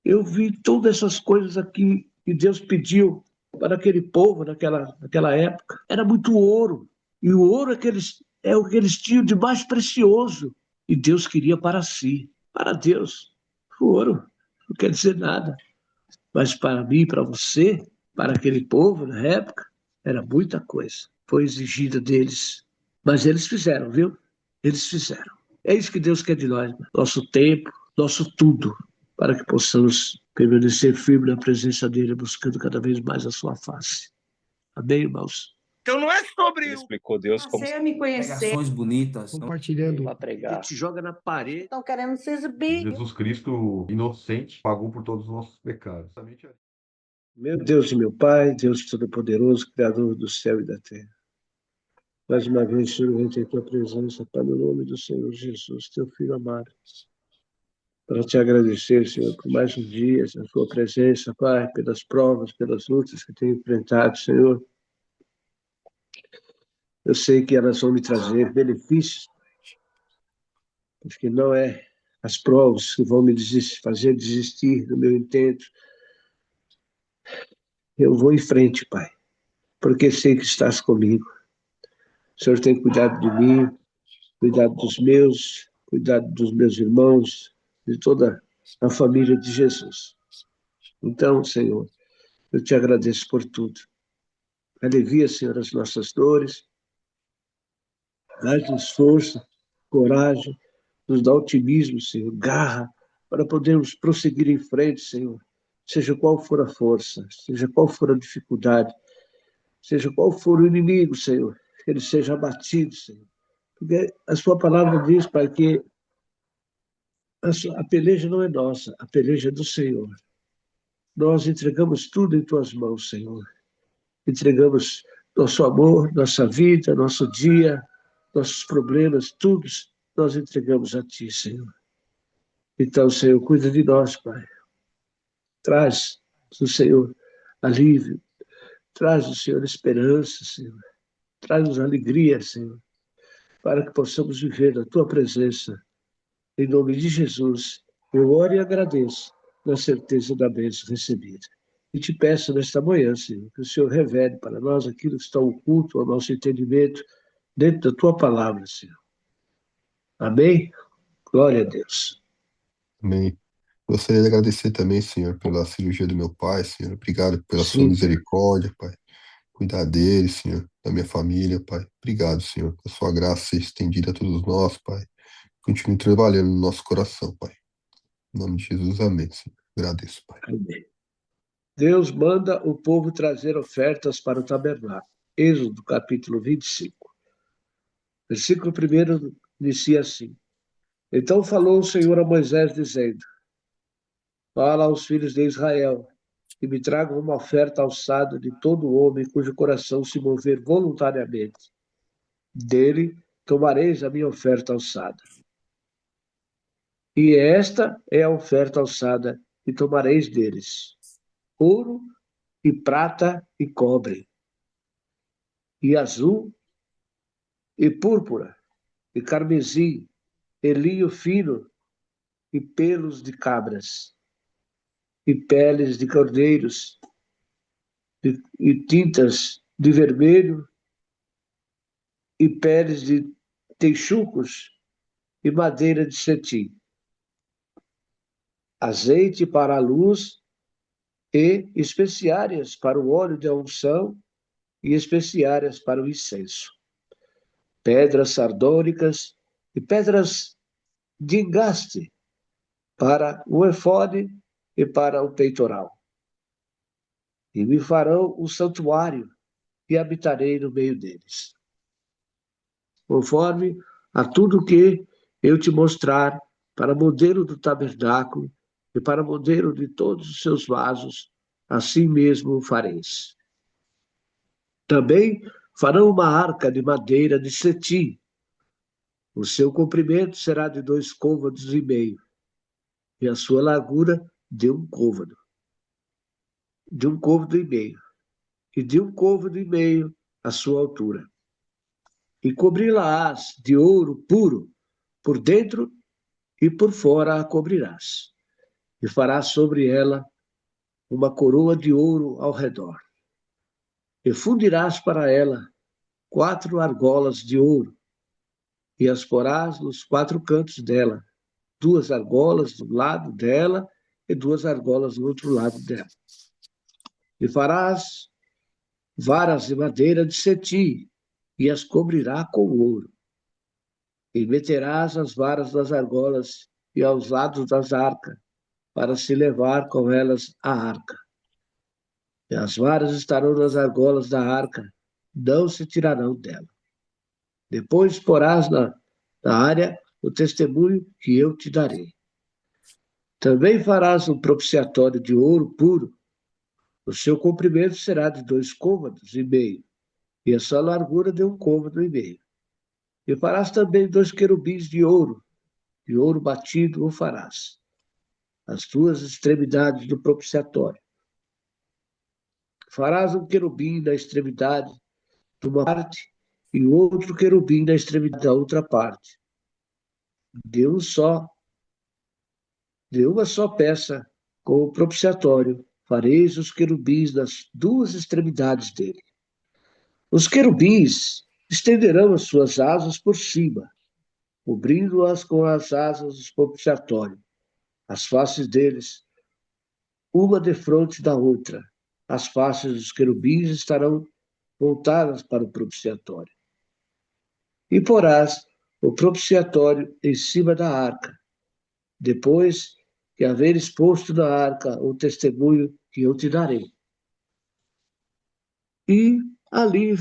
Eu vi todas essas coisas aqui que Deus pediu para aquele povo naquela época. Era muito ouro. E o ouro é o que eles tinham de mais precioso. E Deus queria para si. Para Deus, o ouro não quer dizer nada. Mas para mim, para você, para aquele povo na época, era muita coisa. Foi exigida deles. Mas eles fizeram, viu? Eles fizeram. É isso que Deus quer de nós. Nosso tempo, nosso tudo, para que possamos permanecer firme na presença dele, buscando cada vez mais a sua face. Amém, irmãos? Então não é sobre Ele explicou Deus como Passei a me conhecer. Pregações bonitas. Compartilhando. Para pregar. Te joga na parede. Estão querendo se exibir. Jesus Cristo, inocente, pagou por todos os nossos pecados. Meu Deus e meu Pai, Deus Todo-Poderoso, Criador do céu e da terra. Mais uma vez, Senhor, eu entrei em tua presença, Pai, no nome do Senhor Jesus, teu Filho amado. Para te agradecer, Senhor, por mais um dia, a sua presença, Pai, pelas provas, pelas lutas que tenho enfrentado, Senhor. Eu sei que elas vão me trazer benefícios, porque não é as provas que vão me fazer desistir do meu intento. Eu vou em frente, Pai, porque sei que estás comigo. O Senhor tem cuidado de mim, cuidado dos meus irmãos, de toda a família de Jesus. Então, Senhor, eu te agradeço por tudo. Alivia, Senhor, as nossas dores, dá-nos força, coragem, nos dá otimismo, Senhor, garra, para podermos prosseguir em frente, Senhor. Seja qual for a força, seja qual for a dificuldade, seja qual for o inimigo, Senhor, que ele seja abatido, Senhor. Porque a sua palavra diz, Pai, que a peleja não é nossa, a peleja é do Senhor. Nós entregamos tudo em tuas mãos, Senhor. Entregamos nosso amor, nossa vida, nosso dia, nossos problemas, tudo nós entregamos a ti, Senhor. Então, Senhor, cuida de nós, Pai. Traz do Senhor alívio, traz do Senhor esperança, Senhor. Traz-nos alegria, Senhor, para que possamos viver na tua presença. Em nome de Jesus, eu oro e agradeço na certeza da bênção recebida. E te peço nesta manhã, Senhor, que o Senhor revele para nós aquilo que está oculto ao nosso entendimento dentro da tua palavra, Senhor. Amém? Glória a Deus. Amém. Gostaria de agradecer também, Senhor, pela cirurgia do meu pai, Senhor. Obrigado pela sua Sim, misericórdia, Pai. Cuidar dele, Senhor, da minha família, Pai. Obrigado, Senhor, que a sua graça seja estendida a todos nós, Pai. Continue trabalhando no nosso coração, Pai. Em nome de Jesus, amém, Senhor. Agradeço, Pai. Amém. Deus manda o povo trazer ofertas para o tabernáculo. Êxodo, capítulo 25. Versículo 1 inicia assim. Então falou o Senhor a Moisés, dizendo: fala aos filhos de Israel, que me tragam uma oferta alçada de todo homem cujo coração se mover voluntariamente. Dele tomareis a minha oferta alçada. E esta é a oferta alçada que tomareis deles: ouro e prata e cobre, e azul e púrpura, e carmesim, e linho fino, e pelos de cabras, e peles de cordeiros, e tintas de vermelho, e peles de teixucos, e madeira de cetim. Azeite para a luz, e especiárias para o óleo de unção, e especiárias para o incenso. Pedras sardônicas e pedras de engaste para o efode e para o peitoral. E me farão um santuário, e habitarei no meio deles. Conforme a tudo que eu te mostrar, para modelo do tabernáculo e para modelo de todos os seus vasos, assim mesmo o fareis. Também farão uma arca de madeira de cetim. O seu comprimento será de 2 côvados e meio, e a sua largura de 1 côvado. De 1 côvado e meio, e de 1 côvado e meio a sua altura. E cobri-la-ás de ouro puro, por dentro e por fora a cobrirás. e farás sobre ela uma coroa de ouro ao redor. E fundirás para ela 4 argolas de ouro, e as porás nos 4 cantos dela, 2 argolas do lado dela e 2 argolas do outro lado dela. E farás varas de madeira de cetim, e as cobrirá com ouro. E meterás as varas das argolas e aos lados das arcas, para se levar com elas a arca. E as varas estarão nas argolas da arca, não se tirarão dela. Depois porás na área o testemunho que eu te darei. Também farás um propiciatório de ouro puro. O seu comprimento será de 2 côvados e meio, e a sua largura de 1 côvado e meio. E farás também 2 querubins de ouro batido o farás, as 2 extremidades do propiciatório. Farás um querubim na extremidade de uma parte e outro querubim na extremidade da outra parte. De uma só peça, com o propiciatório, fareis os querubins nas 2 extremidades dele. Os querubins estenderão as suas asas por cima, cobrindo-as com as asas do propiciatório. As faces deles, uma defronte da outra. As faces dos querubins estarão voltadas para o propiciatório. E porás o propiciatório em cima da arca, depois que haveres posto na arca o testemunho que eu te darei. E ali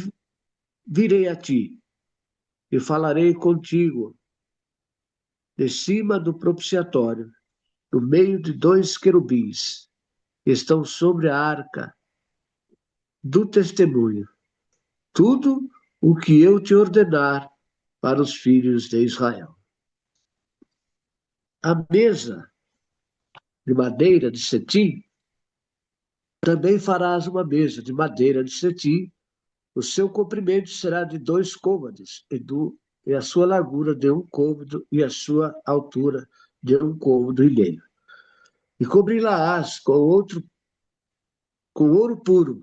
virei a ti, e falarei contigo, de cima do propiciatório, no meio de 2 querubins, que estão sobre a arca do testemunho, tudo o que eu te ordenar para os filhos de Israel. A mesa de madeira de cetim, também farás uma mesa de madeira de cetim. O seu comprimento será de 2 côvados, e a sua largura de 1 côvado, e a sua altura de 1 côvado e meio. E cobri-la-ás com ouro puro.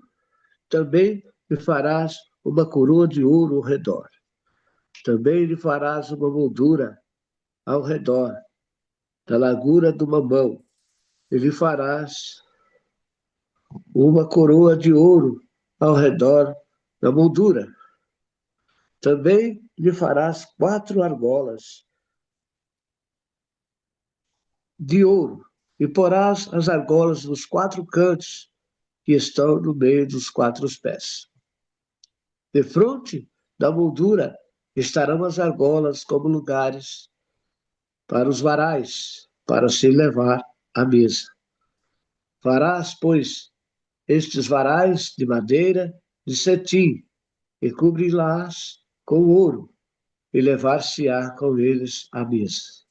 Também lhe farás uma coroa de ouro ao redor. Também lhe farás uma moldura ao redor, da largura de uma mão. E lhe farás uma coroa de ouro ao redor da moldura. Também lhe farás 4 argolas de ouro, e porás as argolas nos 4 cantos que estão no meio dos 4 pés. Defronte da moldura estarão as argolas como lugares para os varais, para se levar à mesa. Farás, pois, estes varais de madeira de cetim, e cobri-las com ouro, e levar-se-á com eles à mesa.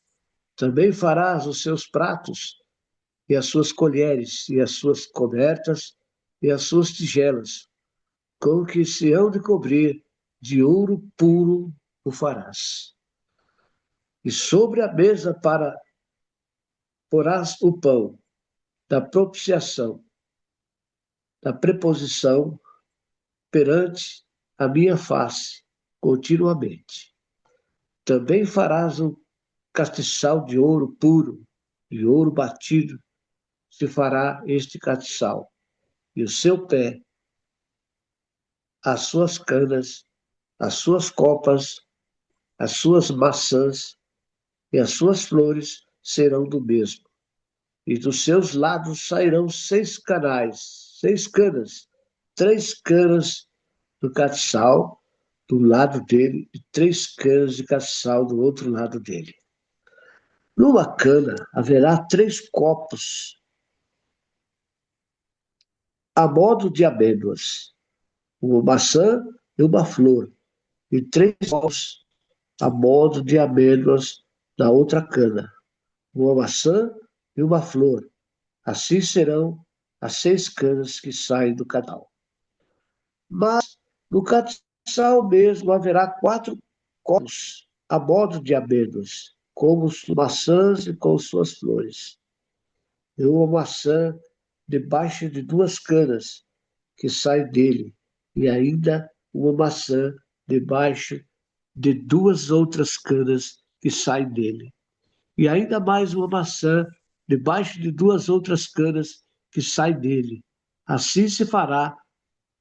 Também farás os seus pratos, e as suas colheres, e as suas cobertas, e as suas tigelas, com que se hão de cobrir de ouro puro o farás. E sobre a mesa porás o pão da propiciação, da preposição, perante a minha face, continuamente. Também farás um castiçal de ouro puro, de ouro batido, se fará este castiçal, e o seu pé, as suas canas, as suas copas, as suas maçãs e as suas flores serão do mesmo. E dos seus lados sairão 6 canais, 6 canas, 3 canas do castiçal do lado dele e 3 canas de castiçal do outro lado dele. Numa cana haverá 3 copos a modo de amêndoas, uma maçã e uma flor, e 3 copos a modo de amêndoas da outra cana, uma maçã e uma flor. Assim serão as 6 canas que saem do canal. Mas no castiçal mesmo haverá 4 copos a modo de amêndoas, com maçãs e com suas flores. e uma maçã debaixo de duas canas que saem dele, e ainda uma maçã debaixo de duas outras canas que saem dele, e ainda mais uma maçã debaixo de duas outras canas que saem dele. Assim se fará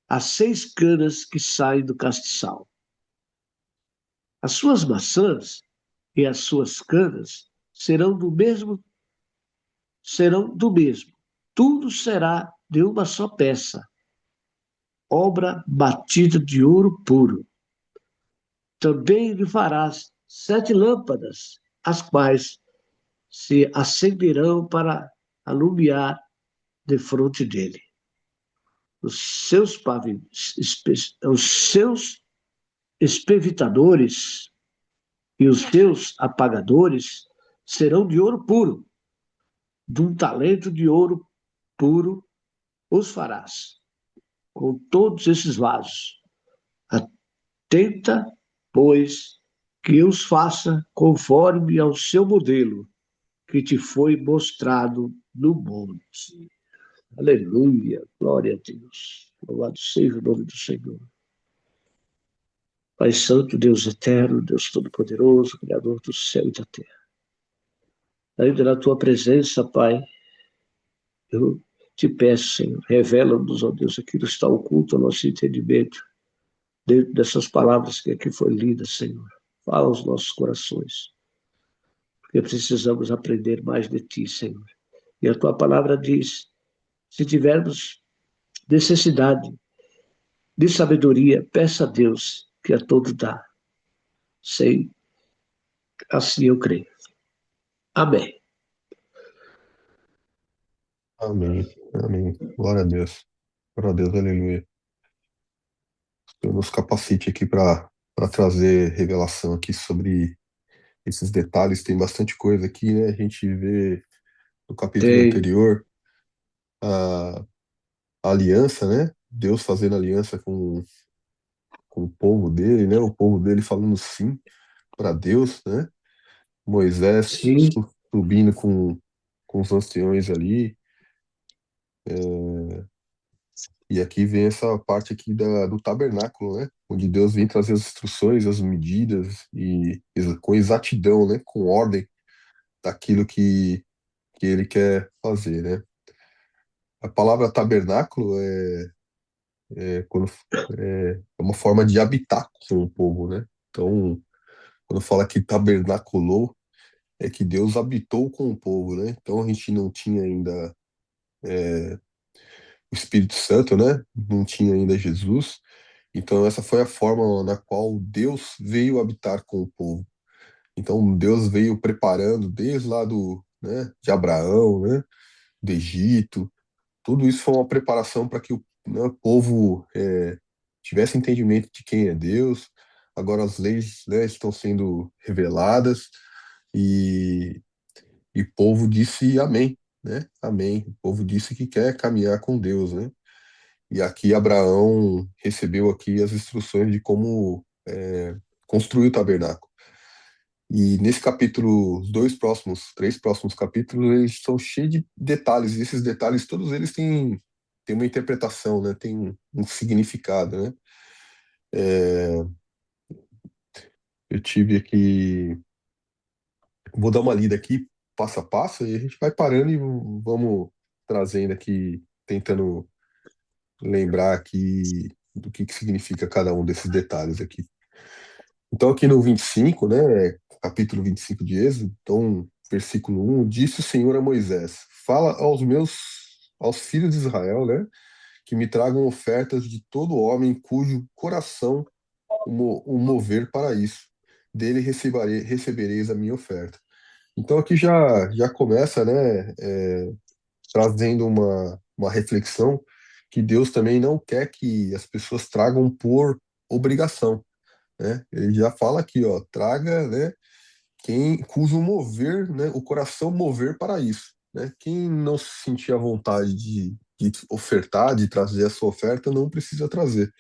as 6 canas que saem do castiçal. As suas maçãs e as suas canas serão do mesmo. Tudo será de uma só peça, obra batida de ouro puro. Também lhe farás 7 lâmpadas, as quais se acenderão para alumiar defronte dele. Os seus espevitadores e os seus apagadores serão de ouro puro, de um talento de ouro puro os farás, com todos esses vasos. Atenta, pois, que os faça conforme ao seu modelo, que te foi mostrado no monte. Aleluia, glória a Deus. Louvado seja o nome do Senhor. Pai Santo, Deus eterno, Deus Todo-Poderoso, Criador do céu e da terra. Ainda na tua presença, Pai, eu te peço, Senhor, revela-nos, ó Deus, aquilo que está oculto ao nosso entendimento, dentro dessas palavras que aqui foi lidas, Senhor. Fala aos nossos corações, porque precisamos aprender mais de Ti, Senhor. E a Tua palavra diz, se tivermos necessidade de sabedoria, peça a Deus, que a todos dá. Sei, assim eu creio. Amém. Amém. Amém. Glória a Deus. Glória a Deus, aleluia. Eu nos capacite aqui para trazer revelação aqui sobre esses detalhes. Tem bastante coisa aqui, né? A gente vê no capítulo Tem, anterior a, a aliança, né? Deus fazendo aliança com o povo dele, né? O povo dele falando sim para Deus, né? Moisés sim, subindo com os anciões ali. E aqui vem essa parte aqui do tabernáculo, né? Onde Deus vem trazer as instruções, as medidas e com exatidão, né? Com ordem daquilo que ele quer fazer, né? A palavra tabernáculo quando, é uma forma de habitar com o povo, né? Então, quando fala que tabernaculou, é que Deus habitou com o povo, né? Então a gente não tinha ainda o Espírito Santo, né? Não tinha ainda Jesus. Então essa foi a forma na qual Deus veio habitar com o povo. Então Deus veio preparando desde lá né, de Abraão, né? Do Egito. Tudo isso foi uma preparação para que o povo tivesse entendimento de quem é Deus. Agora as leis, né, estão sendo reveladas e, e o povo disse amém, né? Amém. O povo disse que quer caminhar com Deus, né? E aqui Abraão recebeu aqui as instruções de como construir o tabernáculo. E nesse capítulo, os três próximos capítulos, eles são cheios de detalhes. E esses detalhes, todos eles têm uma interpretação, né? Tem um significado, né? Eu tive aqui, vou dar uma lida aqui, passo a passo, e a gente vai parando e vamos trazendo aqui, tentando lembrar aqui do que significa cada um desses detalhes aqui. Então, aqui no 25, né, capítulo 25 de Êxodo, então, versículo 1, disse o Senhor a Moisés: Fala aos filhos de Israel, né, que me tragam ofertas de todo homem cujo coração o mover para isso. Dele recebereis a minha oferta. Então, aqui já começa, né, trazendo uma reflexão que Deus também não quer que as pessoas tragam por obrigação, né? Ele já fala aqui, ó, traga, né, quem cujo mover, né, o coração mover para isso, né? Quem não se sentir à vontade de ofertar, de trazer a sua oferta, não precisa trazer.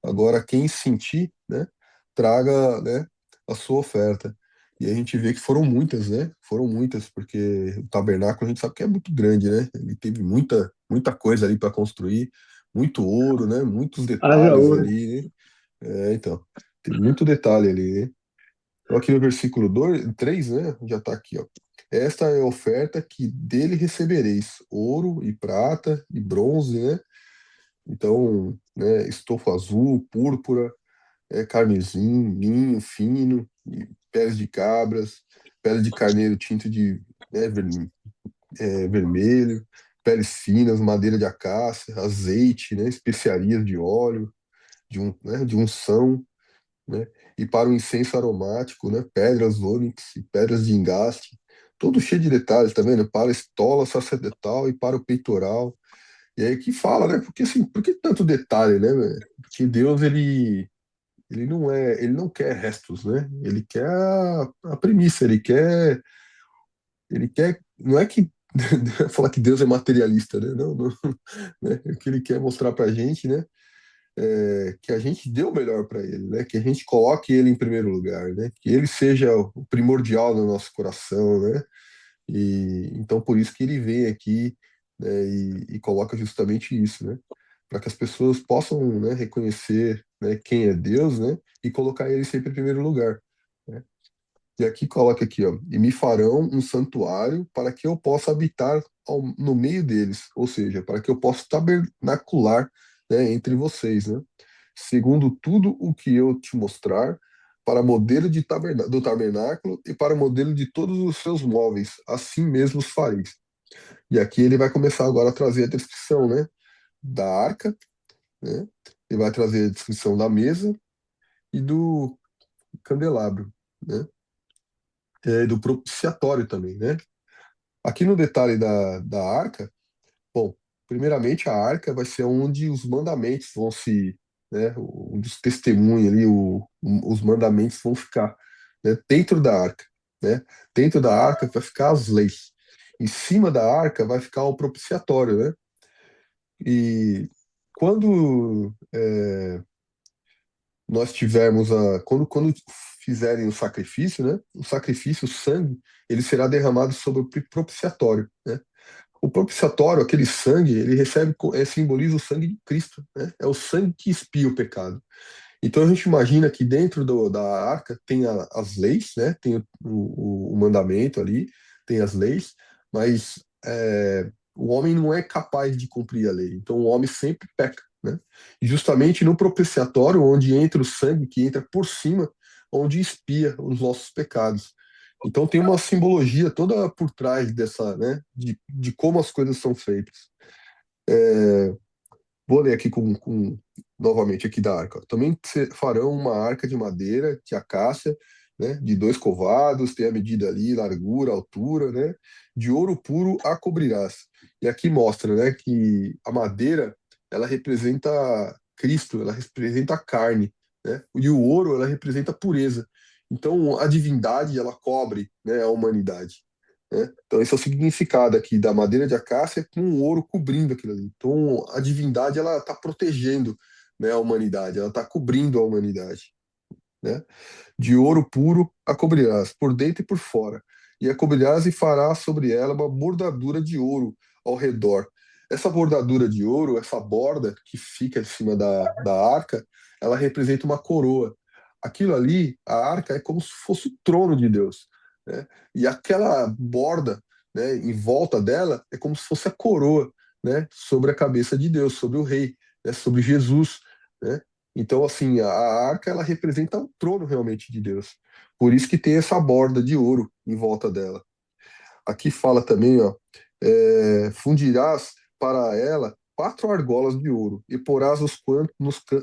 Agora, quem sentir, né, traga, né, a sua oferta. E a gente vê que foram muitas, né? Foram muitas, porque o tabernáculo a gente sabe que é muito grande, né? Ele teve muita coisa ali para construir, muito ouro, né? Muitos Haja detalhes ouro. ali, né? Então, tem muito detalhe ali, né? Então, aqui no versículo 2, 3, né? Já está aqui, ó. Esta é a oferta que dele recebereis: ouro e prata e bronze, né? Então, né, estofo azul, púrpura, carmesim, linho fino, e peles de cabras, pele de carneiro tinto de, né, vermelho, peles finas, madeira de acácia, azeite, né, especiarias de óleo, de unção, né, e para o incenso aromático, né, pedras ônix e pedras de engaste, todo cheio de detalhes, tá vendo? Para a estola sacerdotal e para o peitoral. E aí que fala, né? Porque assim, por que tanto detalhe, né, velho? Porque Deus, ele não quer restos, né? Ele quer a premissa, ele quer, não é que falar que Deus é materialista, né? Não, não, né? O que ele quer mostrar pra gente, né? Que a gente dê o melhor para ele, né? Que a gente coloque ele em primeiro lugar, né? Que ele seja o primordial no nosso coração, né? E então por isso que ele vem aqui, né? E coloca justamente isso, né? Para que as pessoas possam, né, reconhecer, né, quem é Deus, né? E colocar ele sempre em primeiro lugar, né? E aqui coloca aqui, ó, e me farão um santuário para que eu possa habitar no meio deles, ou seja, para que eu possa tabernacular, né, entre vocês, né? Segundo tudo o que eu te mostrar, para modelo do tabernáculo e para modelo de todos os seus móveis, assim mesmo os fareis. E aqui ele vai começar agora a trazer a descrição, né, da arca, né? Ele vai trazer a descrição da mesa e do candelabro, né? Do propiciatório também, né? Aqui no detalhe da arca, bom, primeiramente a arca vai ser onde os mandamentos vão se, né, onde os testemunhos ali, os mandamentos vão ficar, né, dentro da arca, né? Dentro da arca vai ficar as leis. Em cima da arca vai ficar o propiciatório, né? E quando nós tivermos quando fizerem o sacrifício, né? O sacrifício, o sangue, ele será derramado sobre o propiciatório, né? O propiciatório, aquele sangue, ele simboliza o sangue de Cristo, né? É o sangue que expia o pecado. Então a gente imagina que dentro da arca tem as leis, né? Tem o mandamento ali, tem as leis, mas o homem não é capaz de cumprir a lei. Então o homem sempre peca, né? E justamente no propiciatório, onde entra o sangue, que entra por cima, onde expia os nossos pecados. Então tem uma simbologia toda por trás dessa, né? De como as coisas são feitas. Vou ler aqui novamente aqui da arca. Também farão uma arca de madeira, de acácia, né, de 2 covados, tem a medida ali, largura, altura, né, de ouro puro a cobrirás. E aqui mostra, né, que a madeira, ela representa Cristo, ela representa a carne, né, e o ouro, ela representa a pureza. Então, a divindade, ela cobre, né, a humanidade, né? Então, esse é o significado aqui da madeira de acácia com o ouro cobrindo aquilo ali. Então, a divindade, ela está protegendo, né, a humanidade, ela está cobrindo a humanidade, né? De ouro puro a cobrirás, por dentro e por fora, e a cobrirás e farás sobre ela uma bordadura de ouro ao redor. Essa bordadura de ouro, essa borda que fica em cima da arca, ela representa uma coroa. Aquilo ali, a arca, é como se fosse o trono de Deus, né? E aquela borda, né, em volta dela, é como se fosse a coroa, né, sobre a cabeça de Deus, sobre o rei, né, sobre Jesus, né? Então, assim, a arca, ela representa o trono realmente de Deus. Por isso que tem essa borda de ouro em volta dela. Aqui fala também, ó, fundirás para ela 4 argolas de ouro e porás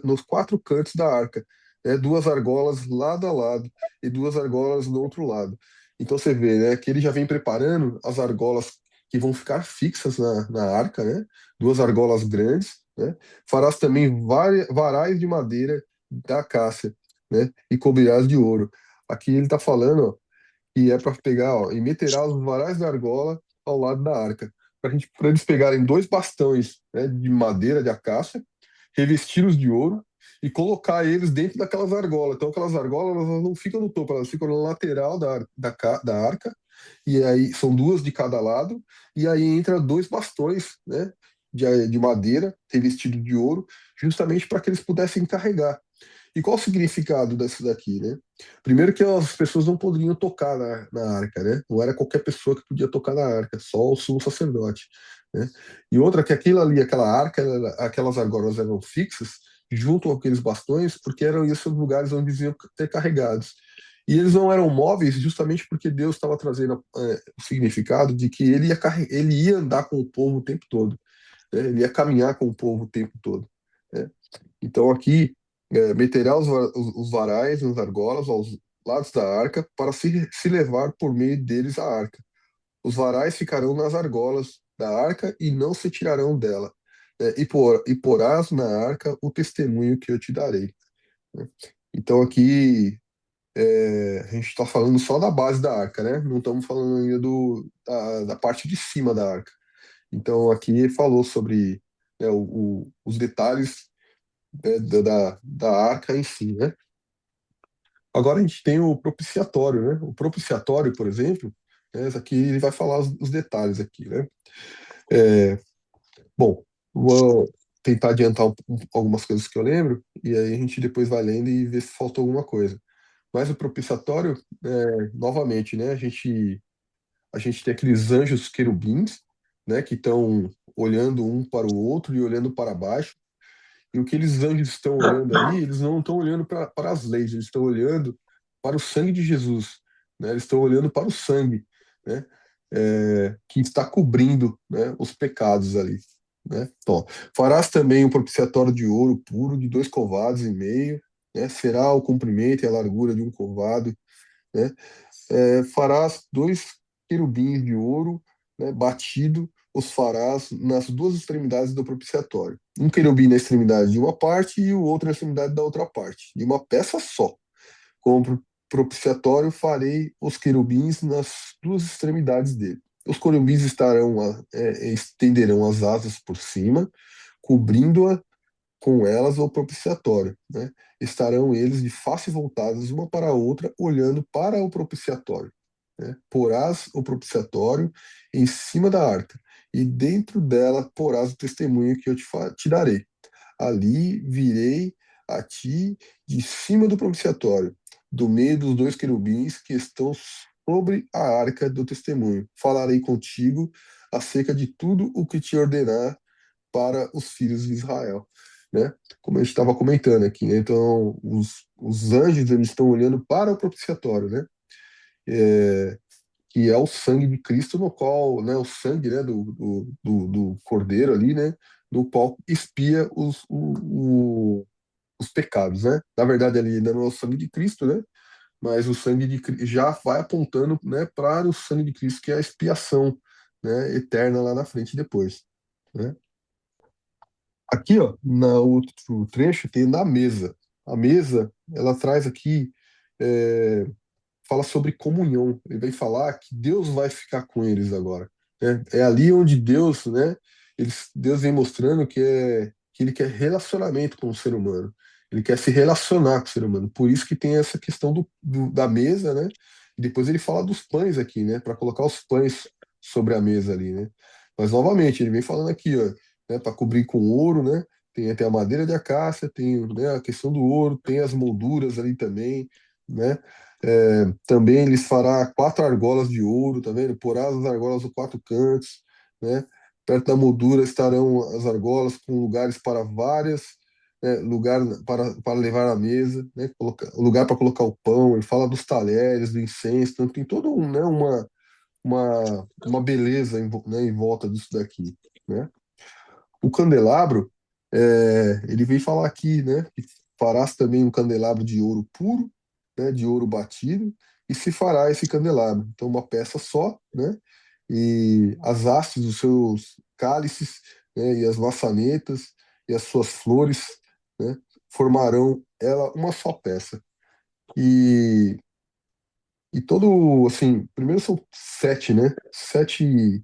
nos 4 cantos da arca, né, 2 argolas lado a lado e 2 argolas do outro lado. Então você vê, né, que ele já vem preparando as argolas que vão ficar fixas na arca, né, 2 argolas grandes, né. Farás também varais de madeira da acácia, né, e cobrirás de ouro. Aqui ele está falando, ó, e é para pegar, ó, e meterá os varais da argola ao lado da arca, para eles pegarem 2 bastões, né, de madeira de acácia, revesti-los de ouro e colocar eles dentro daquelas argolas. Então, aquelas argolas elas não ficam no topo, elas ficam na lateral da arca, e aí são duas de cada lado, e aí entra dois bastões, né, de madeira, revestido de ouro, justamente para que eles pudessem carregar. E qual o significado disso daqui, né? Primeiro que as pessoas não poderiam tocar na arca, né? Não era qualquer pessoa que podia tocar na arca, só o sumo sacerdote, né? E outra que aquilo ali, aquela arca, aquelas argolas eram fixas junto àqueles bastões, porque eram esses lugares onde eles iam ter carregados. E eles não eram móveis justamente porque Deus estava trazendo o significado de que ele ia andar com o povo o tempo todo, né? Ele ia caminhar com o povo o tempo todo, né? Então aqui meterá os varais nas argolas aos lados da arca para se levar por meio deles a arca. Os varais ficarão nas argolas da arca e não se tirarão dela. E porás na arca o testemunho que eu te darei, né? Então aqui a gente está falando só da base da arca, né? Não estamos falando ainda da parte de cima da arca. Então aqui falou sobre os detalhes da arca em si, né? Agora a gente tem o propiciatório, né? O propiciatório, por exemplo, né? Esse aqui ele vai falar os detalhes aqui, né? É, bom, vou tentar adiantar algumas coisas que eu lembro e aí a gente depois vai lendo e vê se faltou alguma coisa. Mas o propiciatório, novamente, né? A gente tem aqueles anjos querubins, né? Que estão olhando um para o outro e olhando para baixo. E o que eles anjos estão olhando ali, eles não estão olhando para as leis, eles estão olhando para o sangue de Jesus, né? Eles estão olhando para o sangue, né? Que está cobrindo, né, os pecados ali, né? Então, farás também um propiciatório de ouro puro de 2,5 covados, né? Será o comprimento e a largura de um covado, né? Farás dois querubins de ouro, né, batido, os farás nas duas extremidades do propiciatório. Um querubim na extremidade de uma parte e o outro na extremidade da outra parte, de uma peça só. Com o propiciatório farei os querubins nas duas extremidades dele. Os querubins estenderão as asas por cima, cobrindo-a com elas o propiciatório, né? Estarão eles de face voltados uma para a outra, olhando para o propiciatório, né? Porás o propiciatório em cima da arca, e dentro dela porás o testemunho que eu te darei. Ali virei a ti de cima do propiciatório, do meio dos dois querubins que estão sobre a arca do testemunho. Falarei contigo acerca de tudo o que te ordenar para os filhos de Israel, né? Como a gente estava comentando aqui, né? Então, os anjos eles estão olhando para o propiciatório, né? É, que é o sangue de Cristo, no qual, né, o sangue, né, do Cordeiro ali, né, no qual expia os pecados, né? Na verdade, ali ainda não é o sangue de Cristo, né? Mas o sangue de Cristo já vai apontando, né, para o sangue de Cristo, que é a expiação, né, eterna lá na frente depois, né? Aqui, ó, na outro trecho tem na mesa. A mesa, ela traz aqui, é, fala sobre comunhão. Ele vem falar que Deus vai ficar com eles agora, né? É ali onde Deus, né? Deus vem mostrando que ele quer relacionamento com o ser humano. Ele quer se relacionar com o ser humano. Por isso que tem essa questão da mesa, né? E depois ele fala dos pães aqui, né? Para colocar os pães sobre a mesa ali, né? Mas novamente, ele vem falando aqui, ó, né? Para cobrir com ouro, né? Tem a madeira de acácia, tem, né, a questão do ouro, tem as molduras ali também, né? Também lhes fará 4 argolas de ouro, tá vendo? Porá as argolas dos 4 cantos, né? Perto da moldura estarão as argolas com lugares para várias, né? Lugar para levar à mesa, né? Lugar para colocar o pão. Ele fala dos talheres, do incenso, então tem todo um, né? Uma beleza né? Em volta disso daqui, né? O candelabro, ele vem falar aqui, né? Que farás também um candelabro de ouro puro, né? De ouro batido, e se fará esse candelabro. Então, uma peça só, né? E as hastes dos seus cálices, né? E as maçanetas e as suas flores, né? Formarão ela uma só peça. E, e todo, assim, primeiro são 7, né? 7.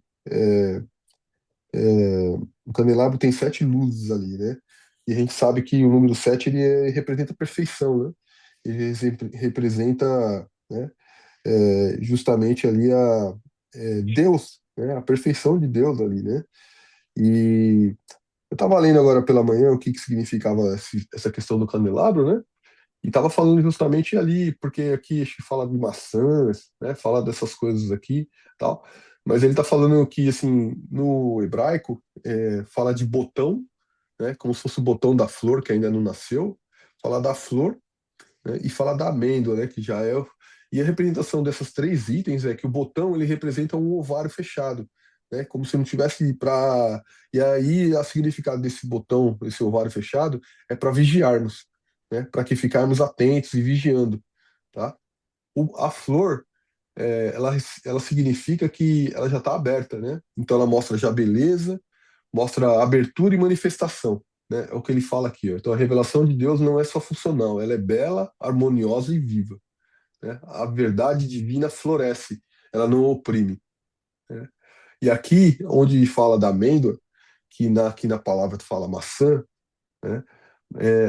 é, o candelabro tem 7 luzes ali, né? E a gente sabe que o número 7 representa a perfeição, né? Ele representa, né, justamente ali Deus, né? A perfeição de Deus ali, né? E eu estava lendo agora pela manhã o que que significava essa questão do candelabro, né? E estava falando justamente ali, porque aqui acho que fala de maçãs, né? Fala dessas coisas aqui, tal. Mas ele está falando que, assim, no hebraico, fala de botão, né? Como se fosse o botão da flor que ainda não nasceu. Fala da flor, né? E fala da amêndoa, né? Que já é. E a representação dessas três itens é que o botão ele representa um ovário fechado, né? Como se não tivesse para. E aí o significado desse botão, esse ovário fechado, é para vigiarmos, né? Para que ficarmos atentos e vigiando, tá? A flor, ela significa que ela já está aberta, né? Então ela mostra já beleza, mostra abertura e manifestação, né? É o que ele fala aqui, ó. Então a revelação de Deus não é só funcional, ela é bela, harmoniosa e viva, né? A verdade divina floresce, ela não oprime, né? E aqui, onde fala da amêndoa, aqui na palavra fala maçã, né?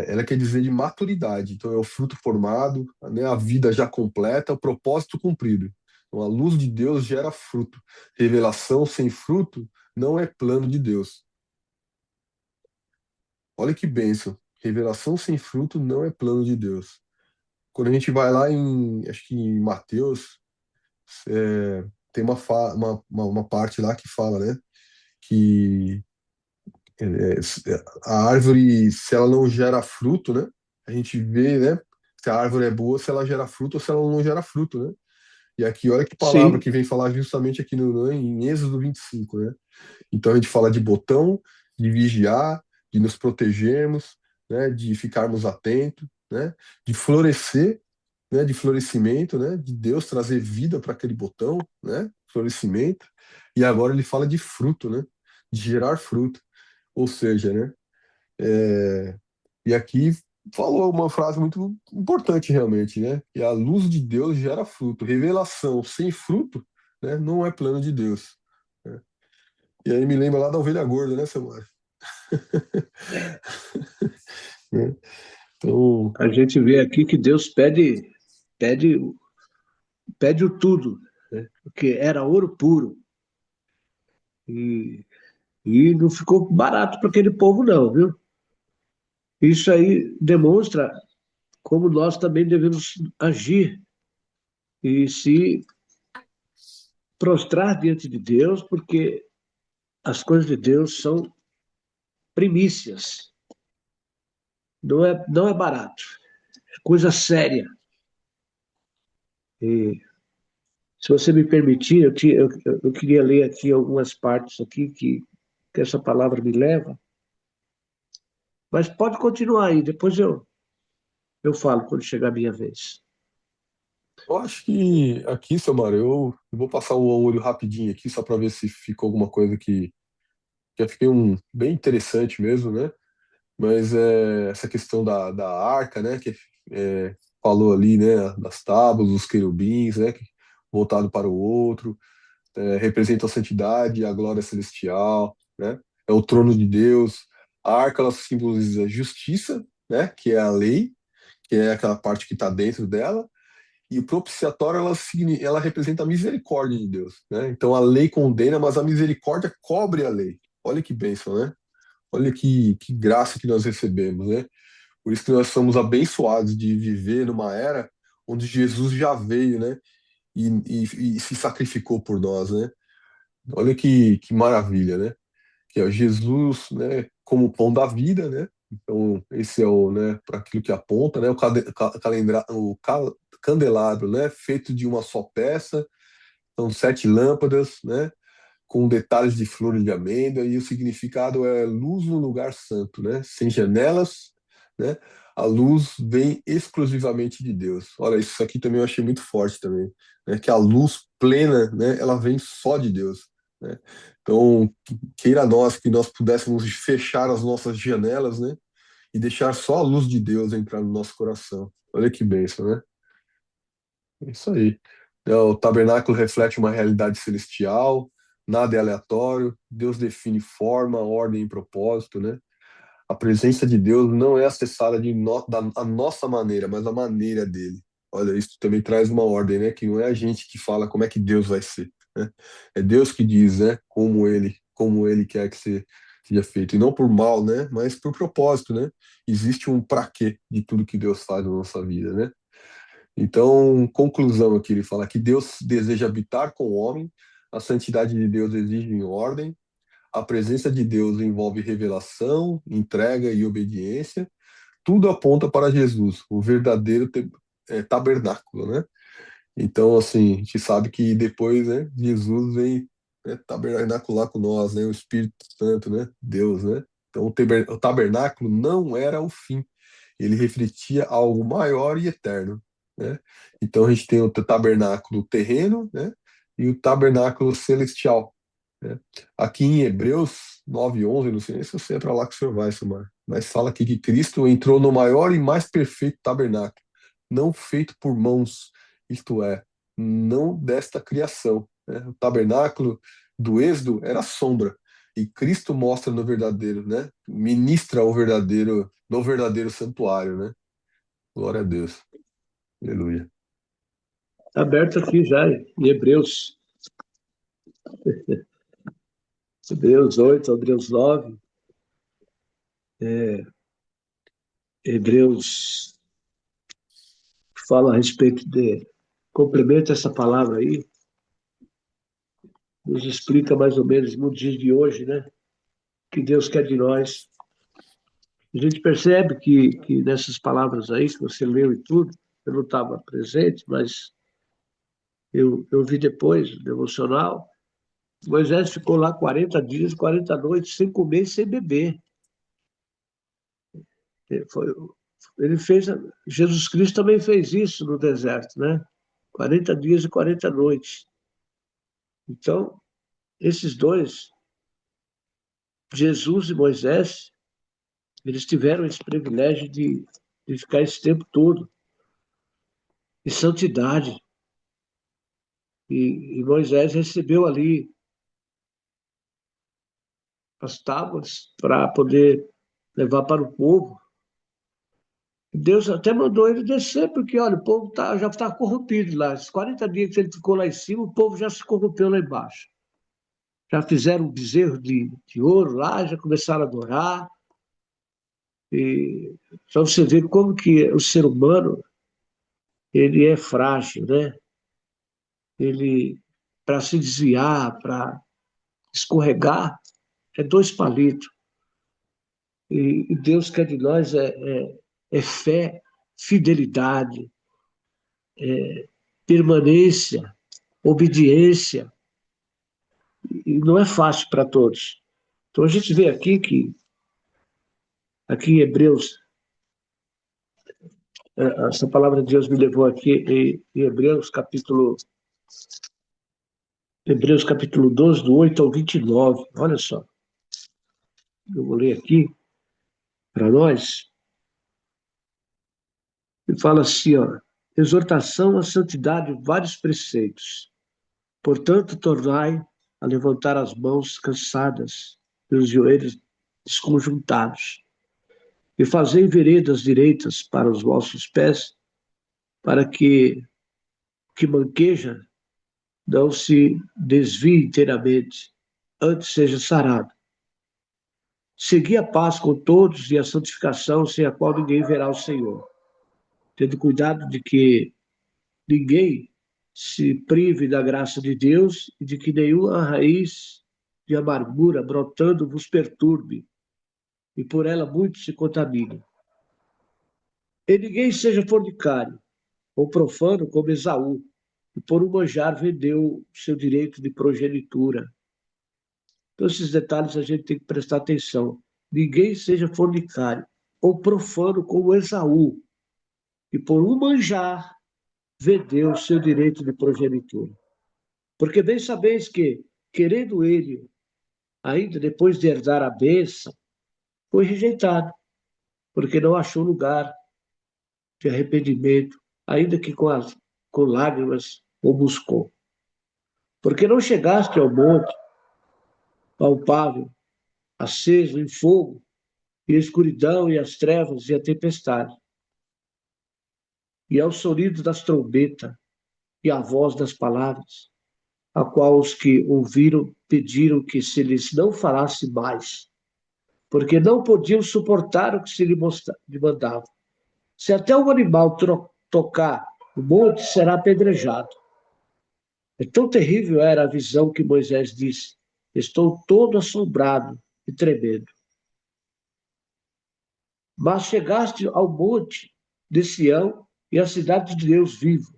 Ela quer dizer de maturidade. Então é o fruto formado, né? A vida já completa, o propósito cumprido. Então a luz de Deus gera fruto. Revelação sem fruto não é plano de Deus. Olha que bênção. Revelação sem fruto não é plano de Deus. Quando a gente vai lá acho que em Mateus, tem uma parte lá que fala, né? Que a árvore, se ela não gera fruto, né? A gente vê, né? Se a árvore é boa, se ela gera fruto ou se ela não gera fruto, né? E aqui, olha que palavra Sim, que vem falar justamente aqui em Êxodo 25, né? Então a gente fala de botão, de vigiar, de nos protegermos, né? De ficarmos atentos, né? De florescer, né? De florescimento, né? De Deus trazer vida para aquele botão, né? Florescimento. E agora ele fala de fruto, né? De gerar fruto. Ou seja, né? É, e aqui falou uma frase muito importante realmente, né? Que a luz de Deus gera fruto. Revelação sem fruto, né? Não é plano de Deus, né? E aí me lembra lá da ovelha gorda, né, Samara? Né? Então, a gente vê aqui que Deus pede, pede o tudo, né? Porque era ouro puro e, e não ficou barato para aquele povo, não, viu? Isso aí demonstra como nós também devemos agir e se prostrar diante de Deus, porque as coisas de Deus são primícias, não é barato, é coisa séria. E se você me permitir, eu queria ler aqui algumas partes aqui que essa palavra me leva, mas pode continuar aí, depois eu falo quando chegar a minha vez. eu acho que aqui, Samara, eu vou passar o olho rapidinho aqui só para ver se ficou alguma coisa que eu fiquei bem interessante mesmo, né? Mas essa questão da arca, né? Que falou ali, né? Das tábuas, dos querubins, né? Voltado para o outro. Representa a santidade, a glória celestial, né? É o trono de Deus. A arca ela simboliza a justiça, né? Que é a lei, que é aquela parte que está dentro dela. E o propiciatório ela representa a misericórdia de Deus, né? Então a lei condena, mas a misericórdia cobre a lei. Olha que bênção, né? Olha que graça que nós recebemos, né? Por isso que nós somos abençoados de viver numa era onde Jesus já veio, né? E se sacrificou por nós, né? Olha que maravilha, né? Que é Jesus, né, como o pão da vida, né? Então, esse é o, né, para aquilo que aponta, né? Candelabro, né, feito de uma só peça, são sete lâmpadas, né, com detalhes de flores de amêndoa, e o significado é luz no lugar santo, né? Sem janelas, né? A luz vem exclusivamente de Deus. Olha, isso aqui também eu achei muito forte também, né? Que a luz plena, né? Ela vem só de Deus, né? Então, queira nós que nós pudéssemos fechar as nossas janelas, né? E deixar só a luz de Deus entrar no nosso coração. Olha que bênção, né? É isso aí. O tabernáculo reflete uma realidade celestial, nada é aleatório, Deus define forma, ordem e propósito, né? A presença de Deus não é acessada da nossa maneira, mas a maneira dele. Olha, isso também traz uma ordem, né? Que não é a gente que fala como é que Deus vai ser, né? É Deus que diz, né? Como ele quer que seja feito. E não por mal, né? Mas por propósito, né? Existe um pra quê de tudo que Deus faz na nossa vida, né? Então, conclusão aqui, ele fala que Deus deseja habitar com o homem, a santidade de Deus exige ordem, a presença de Deus envolve revelação, entrega e obediência. Tudo aponta para Jesus, o verdadeiro tabernáculo, né? Então, assim, a gente sabe que depois, né, Jesus vem, né, tabernacular com nós, né, o Espírito Santo, né, Deus, né? Então, o tabernáculo não era o fim, ele refletia algo maior e eterno, né? Então, a gente tem o tabernáculo terreno, né, e o tabernáculo celestial, né? Aqui em Hebreus 9:11, não sei nem se você é para lá que o senhor vai, Samar, mas fala aqui que Cristo entrou no maior e mais perfeito tabernáculo, não feito por mãos, isto é, não desta criação, né? O tabernáculo do Êxodo era sombra, e Cristo mostra no verdadeiro, né? Ministra o verdadeiro, no verdadeiro santuário, né? Glória a Deus. Aleluia. Está aberto aqui já, em Hebreus. Hebreus 8, Hebreus 9, Hebreus fala a respeito de. Complementa essa palavra aí, nos explica mais ou menos no dia de hoje, né? O que Deus quer de nós. A gente percebe que nessas palavras aí, que você leu e tudo, eu não estava presente, mas eu vi depois, no devocional, Moisés ficou lá 40 dias, 40 noites, sem comer e sem beber. Foi, ele fez, Jesus Cristo também fez isso no deserto, né? 40 dias e 40 noites. Então, esses dois, Jesus e Moisés, eles tiveram esse privilégio de ficar esse tempo todo em santidade. E Moisés recebeu ali as tábuas para poder levar para o povo. Deus até mandou ele descer, porque, olha, o povo já está corrompido lá. Esses 40 dias que ele ficou lá em cima, o povo já se corrompeu lá embaixo. Já fizeram um bezerro de ouro lá, já começaram a adorar. E só você ver como que o ser humano, ele é frágil, né? Ele, para se desviar, para escorregar, é dois palitos. E Deus quer de nós é fé, fidelidade, permanência, obediência. E não é fácil para todos. Então a gente vê aqui que, aqui em Hebreus, essa palavra de Deus me levou aqui em Hebreus capítulo 12, do 8 ao 29. Olha só, eu vou ler aqui para nós. Ele fala assim, ó, exortação à santidade, vários preceitos. Portanto, tornai a levantar as mãos cansadas e os joelhos desconjuntados, e fazei veredas direitas para os vossos pés, para que manqueja não se desvie inteiramente, antes seja sarado. Segui a paz com todos e a santificação, sem a qual ninguém verá o Senhor, tendo cuidado de que ninguém se prive da graça de Deus e de que nenhuma raiz de amargura brotando vos perturbe, e por ela muitos se contaminem. E ninguém seja fornicário, ou profano como Esaú, que por um manjar vendeu seu direito de progenitura. Então, esses detalhes a gente tem que prestar atenção. Ninguém seja fornicário, ou profano como Esaú, que por um manjar vendeu seu direito de progenitura. Porque bem sabeis que, querendo ele, ainda depois de herdar a bênção, foi rejeitado, porque não achou lugar de arrependimento, ainda que com lágrimas o buscou. Porque não chegaste ao monte palpável, aceso em fogo, e a escuridão, e as trevas, e a tempestade. E ao sonido das trombetas, e a voz das palavras, a qual os que ouviram pediram que se lhes não falasse mais, porque não podiam suportar o que se lhe mandava. Se até um animal tocar o monte, será apedrejado. É tão terrível era a visão que Moisés disse: estou todo assombrado e tremendo. Mas chegaste ao monte de Sião e à cidade de Deus vivo,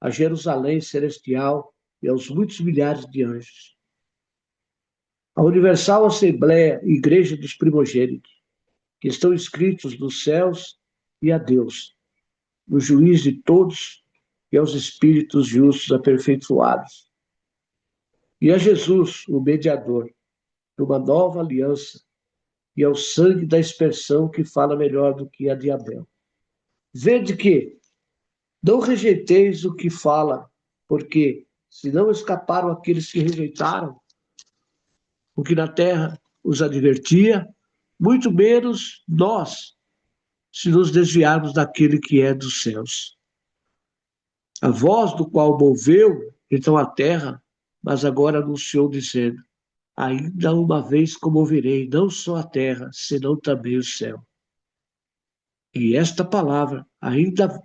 a Jerusalém celestial e aos muitos milhares de anjos. A universal Assembleia e Igreja dos Primogênitos, que estão inscritos nos céus, e a Deus, no juiz de todos, e aos espíritos justos aperfeiçoados. E a Jesus, o mediador, de uma nova aliança, e ao sangue da expiação que fala melhor do que a de Abel. Vede que não rejeiteis o que fala, porque se não escaparam aqueles que rejeitaram o que na terra os advertia, muito menos nós, se nos desviarmos daquele que é dos céus. A voz do qual moveu então a terra, mas agora anunciou dizendo: ainda uma vez comoverei não só a terra, senão também o céu. E esta palavra, ainda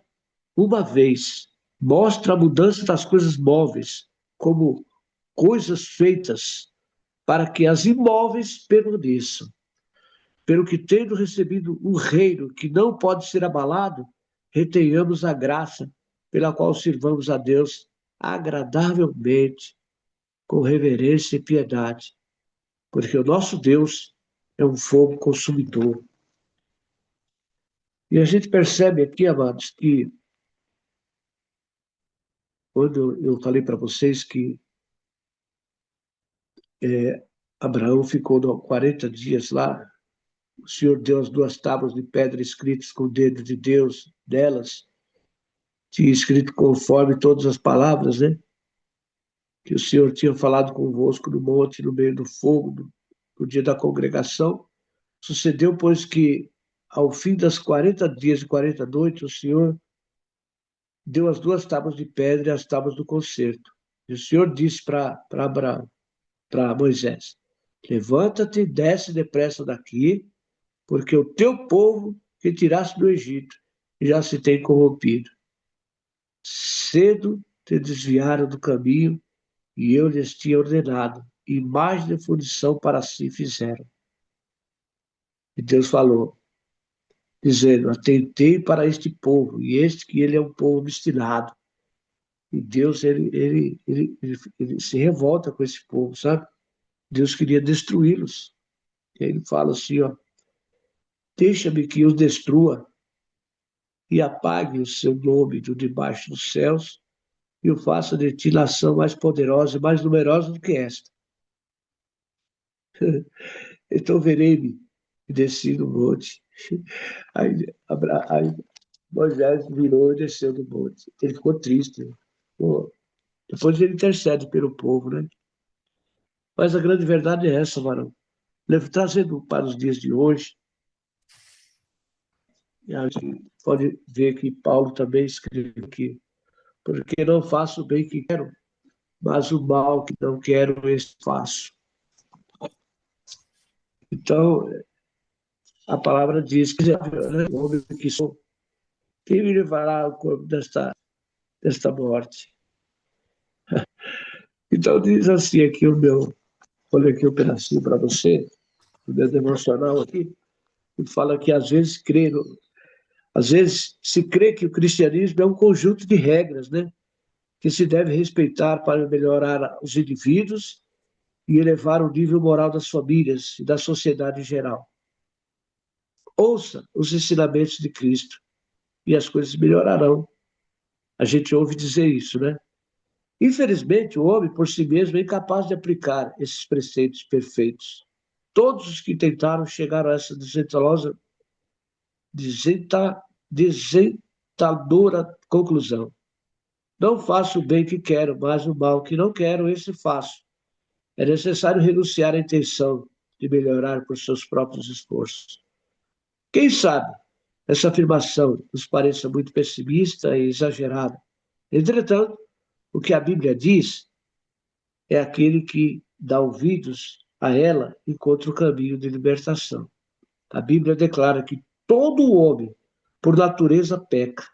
uma vez, mostra a mudança das coisas móveis como coisas feitas para que as imóveis permaneçam. Pelo que, tendo recebido um reino que não pode ser abalado, retenhamos a graça pela qual sirvamos a Deus agradavelmente, com reverência e piedade, porque o nosso Deus é um fogo consumidor. E a gente percebe aqui, amados, que quando eu falei para vocês que Abraão ficou 40 dias lá, o Senhor deu as 2 tábuas de pedra escritas com o dedo de Deus delas, tinha escrito conforme todas as palavras, né? Que o Senhor tinha falado convosco no monte, no meio do fogo, no dia da congregação. Sucedeu, pois, que ao fim das 40 dias e 40 noites, o Senhor deu as 2 tábuas de pedra e as tábuas do concerto. E o Senhor disse para Abraão, para Moisés: levanta-te e desce depressa daqui, porque o teu povo que tiraste do Egito já se tem corrompido. Cedo te desviaram do caminho, e eu lhes tinha ordenado, e mais de fundição para si fizeram. E Deus falou, dizendo: atentei para este povo, e este que ele é um povo obstinado. E Deus, ele se revolta com esse povo, sabe? Deus queria destruí-los. E ele fala assim, ó: deixa-me que os destrua e apague o seu nome do debaixo dos céus, e o faça de ti nação mais poderosa e mais numerosa do que esta. Então verei-me e desci do monte. Aí Moisés virou e desceu do monte. Ele ficou triste. Pô, depois ele intercede pelo povo, né? Mas a grande verdade é essa, varão. Trazendo para os dias de hoje, a gente pode ver que Paulo também escreveu aqui: porque não faço o bem que quero, mas o mal que não quero, esse faço. Então, a palavra diz que o homem que sou, quem me levará ao corpo desta morte? Então, diz assim aqui olha aqui um pedacinho para você, o meu devocional aqui, e fala que às vezes se crê que o cristianismo é um conjunto de regras, né? Que se deve respeitar para melhorar os indivíduos e elevar o nível moral das famílias e da sociedade em geral. Ouça os ensinamentos de Cristo e as coisas melhorarão. A gente ouve dizer isso, né? Infelizmente, o homem por si mesmo é incapaz de aplicar esses preceitos perfeitos. Todos os que tentaram chegaram a essa desentadora conclusão. Não faço o bem que quero, mas o mal que não quero, esse faço. É necessário renunciar à intenção de melhorar por seus próprios esforços. Quem sabe essa afirmação nos pareça muito pessimista e exagerada. Entretanto, o que a Bíblia diz é aquele que dá ouvidos a ela encontra o caminho de libertação. A Bíblia declara que todo homem, por natureza, peca.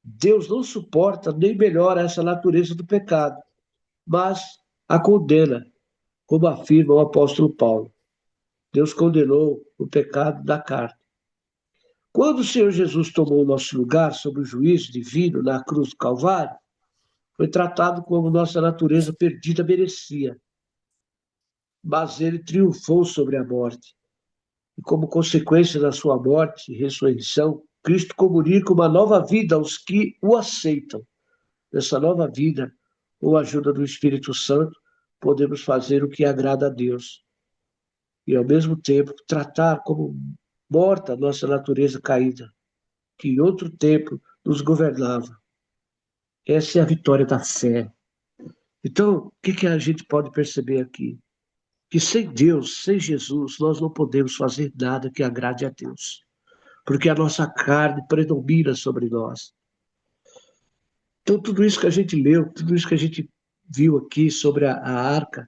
Deus não suporta nem melhora essa natureza do pecado, mas a condena, como afirma o apóstolo Paulo. Deus condenou o pecado da carne. Quando o Senhor Jesus tomou o nosso lugar sob o juízo divino na cruz do Calvário, foi tratado como nossa natureza perdida merecia, mas ele triunfou sobre a morte. E como consequência da sua morte e ressurreição, Cristo comunica uma nova vida aos que o aceitam. Nessa nova vida, com a ajuda do Espírito Santo, podemos fazer o que agrada a Deus. E, ao mesmo tempo, tratar como morta a nossa natureza caída, que em outro tempo nos governava. Essa é a vitória da fé. Então, o que a gente pode perceber aqui? Que sem Deus, sem Jesus, nós não podemos fazer nada que agrade a Deus, porque a nossa carne predomina sobre nós. Então, tudo isso que a gente leu, tudo isso que a gente viu aqui sobre a arca,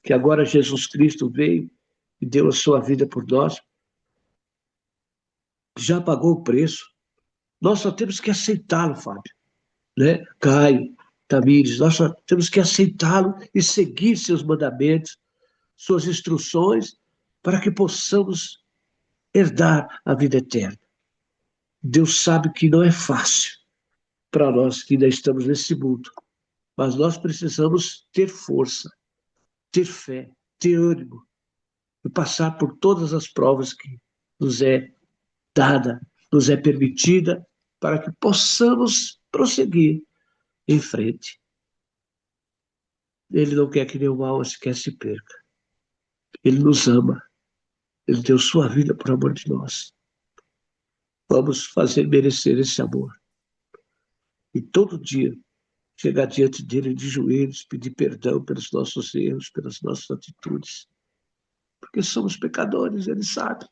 que agora Jesus Cristo veio e deu a sua vida por nós, já pagou o preço. Nós só temos que aceitá-lo, Fábio, né? Caio, Tamires, nós só temos que aceitá-lo e seguir seus mandamentos, suas instruções, para que possamos herdar a vida eterna. Deus sabe que não é fácil para nós que ainda estamos nesse mundo, mas nós precisamos ter força, ter fé, ter ânimo e passar por todas as provas que nos é dada, nos é permitida, para que possamos prosseguir em frente. Ele não quer que nenhum mal sequer se perca. Ele nos ama. Ele deu sua vida por amor de nós. Vamos fazer merecer esse amor. E todo dia chegar diante dele de joelhos, pedir perdão pelos nossos erros, pelas nossas atitudes. Porque somos pecadores, ele sabe.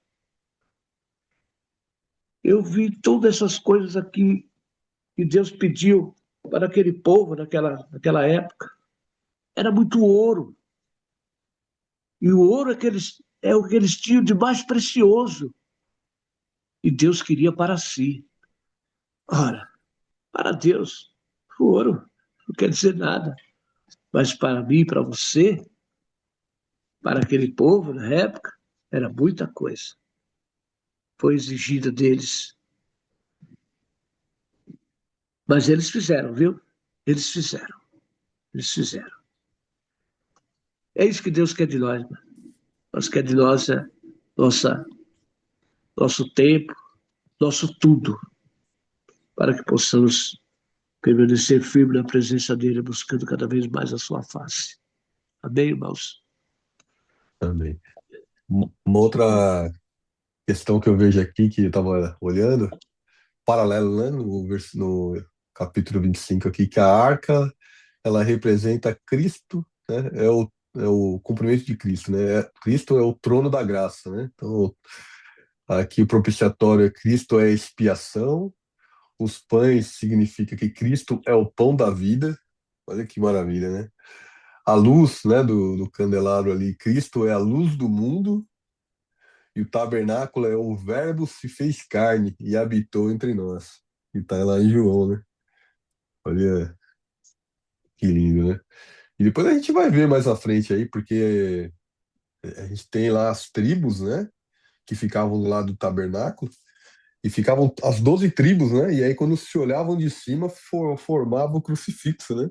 Eu vi todas essas coisas aqui que Deus pediu para aquele povo naquela época. Era muito ouro. E o ouro é o que eles tinham de mais precioso. E Deus queria para si. Ora, para Deus, o ouro não quer dizer nada. Mas para mim, para você, para aquele povo na época, era muita coisa. Foi exigida deles. Mas eles fizeram, viu? Eles fizeram. Eles fizeram. É isso que Deus quer de nós, mano. Deus quer de nós nossa, nosso tempo, nosso tudo, para que possamos permanecer firme na presença dele, buscando cada vez mais a sua face. Amém, irmãos? Também. Uma outra questão que eu vejo aqui, que eu estava olhando, paralelo, né, no capítulo 25 aqui, que a arca, ela representa Cristo, né, é o cumprimento de Cristo, né, Cristo é o trono da graça, né, então aqui o propiciatório é Cristo é a expiação, os pães significa que Cristo é o pão da vida, olha que maravilha, né, a luz, né, do candelabro ali, Cristo é a luz do mundo, e o tabernáculo é o Verbo se fez carne e habitou entre nós. E tá lá em João, né? Olha que lindo, né? E depois a gente vai ver mais à frente aí, porque a gente tem lá as tribos, né? Que ficavam do lado do tabernáculo. E ficavam as 12 tribos, né? E aí quando se olhavam de cima, formava o crucifixo, né?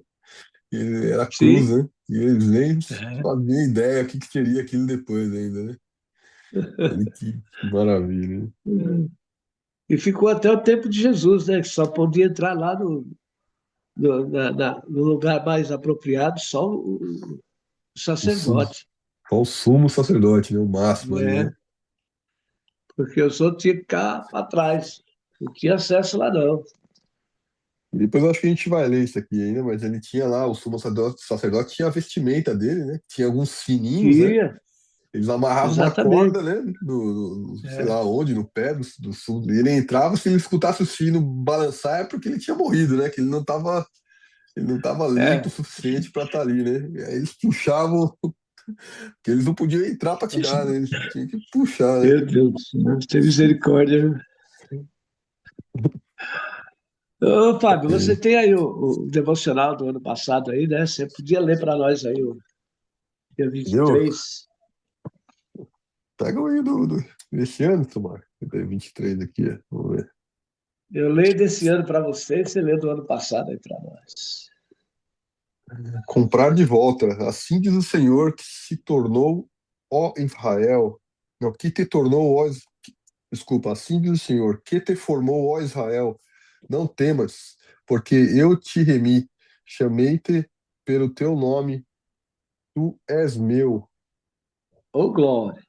E era a cruz, Sim. né? E eles nem É. faziam ideia o que que seria aquilo depois ainda, né? Olha que maravilha, né? E ficou até o tempo de Jesus, né? Que só podia entrar lá no lugar mais apropriado só o O, su- sacerdote, Só o sumo sacerdote, né? O máximo ali, né? né? Porque os outros tinham que ficar para trás. Não tinha acesso lá, não. E depois eu acho que a gente vai ler isso aqui ainda, mas ele tinha lá, o sumo sacerdote tinha a vestimenta dele, né? Tinha alguns sininhos, né? Tinha. Eles amarravam uma Exatamente. corda, né? Sei É, lá onde, no pé do sul. E ele entrava, se ele escutasse o sino balançar, é porque ele tinha morrido, né? Que ele não tava limpo o é. suficiente para estar ali, né? E aí eles puxavam, porque eles não podiam entrar para tirar, né? Eles tinham que puxar, né? Meu Deus do céu, tem misericórdia, viu? Ô, Fábio, você É. tem aí o devocional do ano passado aí, né? Você podia ler para nós aí o dia Viu? 23. Pega o aí desse ano, Tomara. Tem 23 aqui, ó. Vamos ver. Eu leio desse ano para você e você lê do ano passado aí para nós. Comprar de volta. Assim diz o Senhor que se tornou, ó Israel. Não, que te tornou, ó. Desculpa, assim diz o Senhor, que te formou, ó Israel. Não temas, porque eu te remi. Chamei-te pelo teu nome, tu és meu. Ô, glória.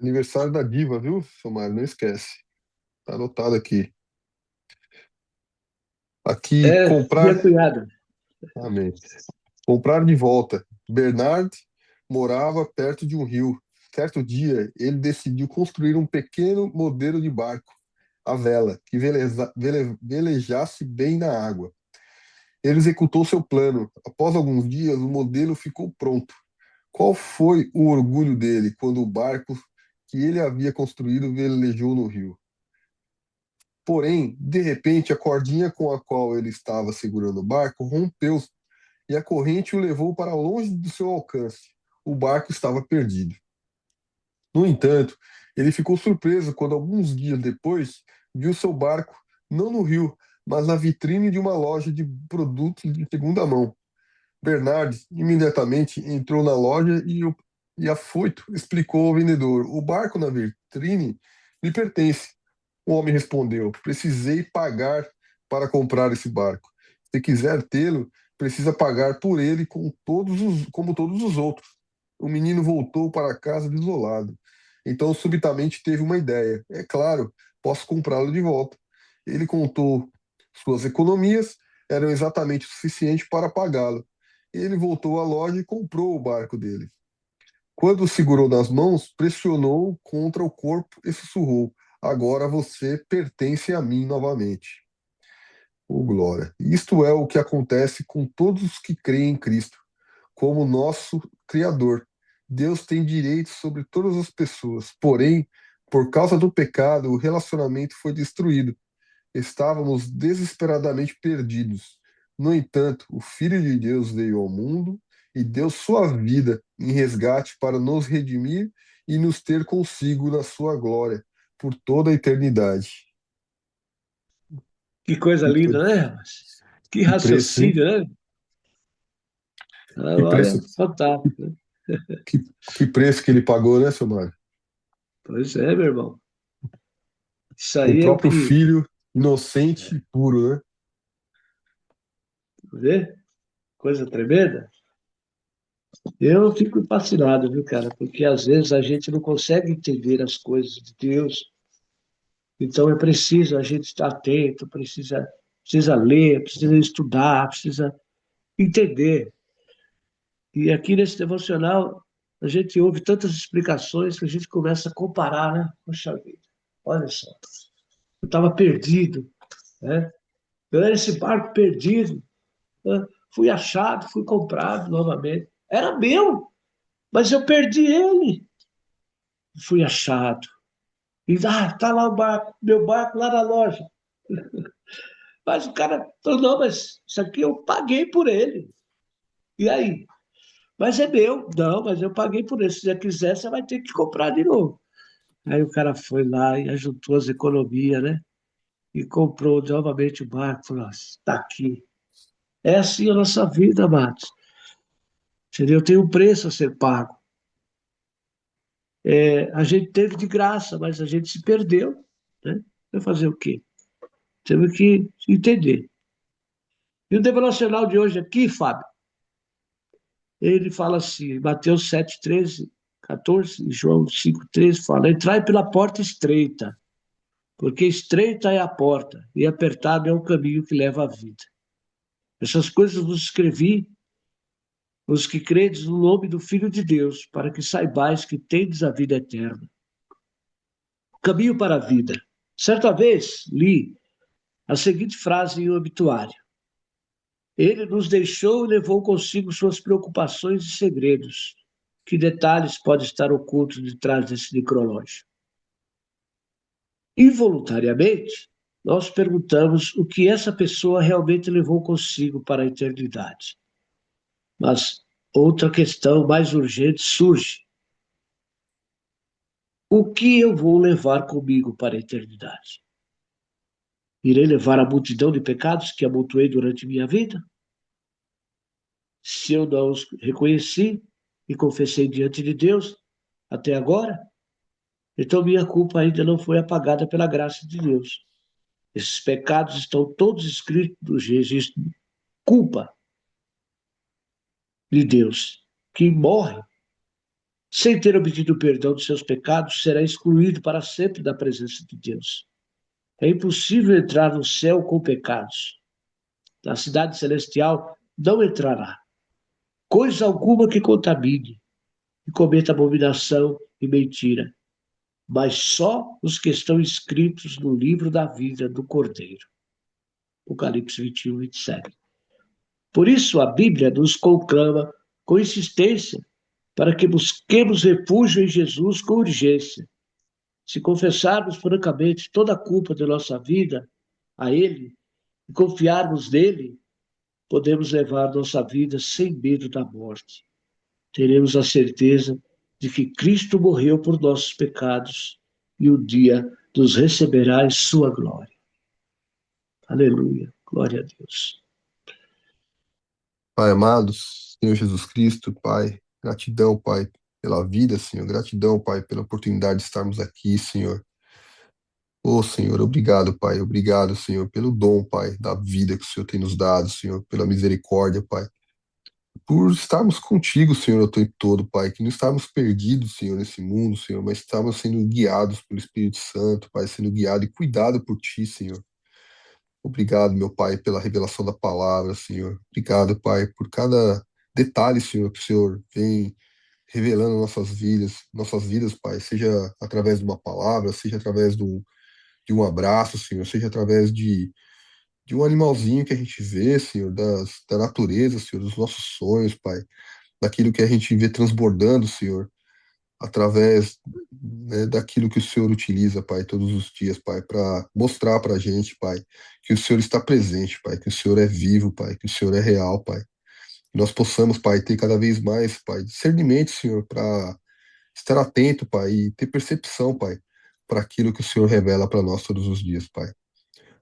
Aniversário da diva, viu, Somário? Não esquece. Tá anotado aqui. Aqui, É, minha comprar. cunhada. Amém. Comprar de volta. Bernard morava perto de um rio. Certo dia, ele decidiu construir um pequeno modelo de barco, a vela, que velejasse bem na água. Ele executou seu plano. Após alguns dias, o modelo ficou pronto. Qual foi o orgulho dele quando o barco que ele havia construído velejou no rio? Porém, de repente, a cordinha com a qual ele estava segurando o barco rompeu e a corrente o levou para longe do seu alcance. O barco estava perdido. No entanto, ele ficou surpreso quando, alguns dias depois, viu seu barco não no rio, mas na vitrine de uma loja de produtos de segunda mão. Bernard imediatamente entrou na loja e afoito explicou ao vendedor: O barco na vitrine me pertence. O homem respondeu: Precisei pagar para comprar esse barco. Se quiser tê-lo, precisa pagar por ele como todos os outros. O menino voltou para casa desolado. Então, subitamente, teve uma ideia. É claro, posso comprá-lo de volta. Ele contou suas economias, eram exatamente o suficiente para pagá-lo. Ele voltou à loja e comprou o barco dele. Quando o segurou nas mãos, pressionou contra o corpo e sussurrou: Agora você pertence a mim novamente. Oh, glória! Isto é o que acontece com todos os que creem em Cristo, como nosso Criador. Deus tem direitos sobre todas as pessoas, porém, por causa do pecado, o relacionamento foi destruído. Estávamos desesperadamente perdidos. No entanto, o Filho de Deus veio ao mundo e deu sua vida em resgate para nos redimir e nos ter consigo na sua glória por toda a eternidade. Que coisa Que, linda, né, rapaz? Que que preço, hein? raciocínio, né? Ah, Que olha, preço, fantástico, né? que, que preço que ele pagou, né, seu Mário? Pois é, meu irmão. Isso O aí é o próprio que. filho, inocente e puro, né? Vê? Coisa tremenda. Eu fico fascinado, viu, cara? Porque às vezes a gente não consegue entender as coisas de Deus. Então é preciso a gente estar atento, precisa ler, precisa estudar, precisa entender. E aqui nesse devocional, a gente ouve tantas explicações que a gente começa a comparar, né? Poxa vida, olha só, eu estava perdido, né? Eu era esse barco perdido, né? Fui achado, fui comprado novamente. Era meu, mas eu perdi ele. Fui achado. E tá lá o barco, meu barco lá na loja. Mas o cara falou, não, mas isso aqui eu paguei por ele. E aí? Mas é meu. Não, mas eu paguei por ele. Se você quiser, você vai ter que comprar de novo. Aí o cara foi lá e ajuntou as economias, né? E comprou novamente o barco. Falou, está aqui. É assim a nossa vida, amados. Entendeu? Tem um preço a ser pago. É, a gente teve de graça, mas a gente se perdeu, né? Vai fazer o quê? Temos que entender. E o devocional de hoje aqui, Fábio, ele fala assim, Mateus 7, 13, 14, João 5, 13, fala, entrai pela porta estreita, porque estreita é a porta, e apertado é o caminho que leva à vida. Essas coisas eu vos escrevi os que credes no nome do Filho de Deus, para que saibais que tendes a vida eterna. Caminho para a vida. Certa vez li a seguinte frase em um obituário: ele nos deixou e levou consigo suas preocupações e segredos. Que detalhes podem estar ocultos de trás desse necrológio? Involuntariamente, nós perguntamos o que essa pessoa realmente levou consigo para a eternidade. Mas outra questão mais urgente surge: o que eu vou levar comigo para a eternidade? Irei levar a multidão de pecados que amontoei durante minha vida? Se eu não os reconheci e confessei diante de Deus até agora, então minha culpa ainda não foi apagada pela graça de Deus. Esses pecados estão todos escritos no registro de culpa de Deus. Quem morre sem ter obtido o perdão de seus pecados será excluído para sempre da presença de Deus. É impossível entrar no céu com pecados. Na cidade celestial não entrará coisa alguma que contamine e cometa abominação e mentira, mas só os que estão escritos no livro da vida do Cordeiro. Apocalipse 21, 27. Por isso, a Bíblia nos conclama com insistência para que busquemos refúgio em Jesus com urgência. Se confessarmos francamente toda a culpa da nossa vida a Ele e confiarmos nele, podemos levar nossa vida sem medo da morte. Teremos a certeza de que Cristo morreu por nossos pecados e um dia nos receberá em sua glória. Aleluia, glória a Deus. Pai amados, Senhor Jesus Cristo, Pai, gratidão, Pai, pela vida, Senhor, gratidão, Pai, pela oportunidade de estarmos aqui, Senhor. Ô, Senhor, obrigado, Pai, obrigado, Senhor, pelo dom, Pai, da vida que o Senhor tem nos dado, Senhor, pela misericórdia, Pai, por estarmos contigo, Senhor, o tempo todo, Pai, que não estamos perdidos, Senhor, nesse mundo, Senhor, mas estamos sendo guiados pelo Espírito Santo, Pai, sendo guiado e cuidado por Ti, Senhor. Obrigado, meu Pai, pela revelação da palavra, Senhor. Obrigado, Pai, por cada detalhe, Senhor, que o Senhor vem revelando nossas vidas, Pai, seja através de uma palavra, seja através de um abraço, Senhor, seja através de um animalzinho que a gente vê, Senhor, da natureza, Senhor, dos nossos sonhos, Pai, daquilo que a gente vê transbordando, Senhor, através, né, daquilo que o Senhor utiliza, Pai, todos os dias, Pai, para mostrar para a gente, Pai, que o Senhor está presente, Pai, que o Senhor é vivo, Pai, que o Senhor é real, Pai. Que nós possamos, Pai, ter cada vez mais, Pai, discernimento, Senhor, para estar atento, Pai, e ter percepção, Pai, para aquilo que o Senhor revela para nós todos os dias, Pai.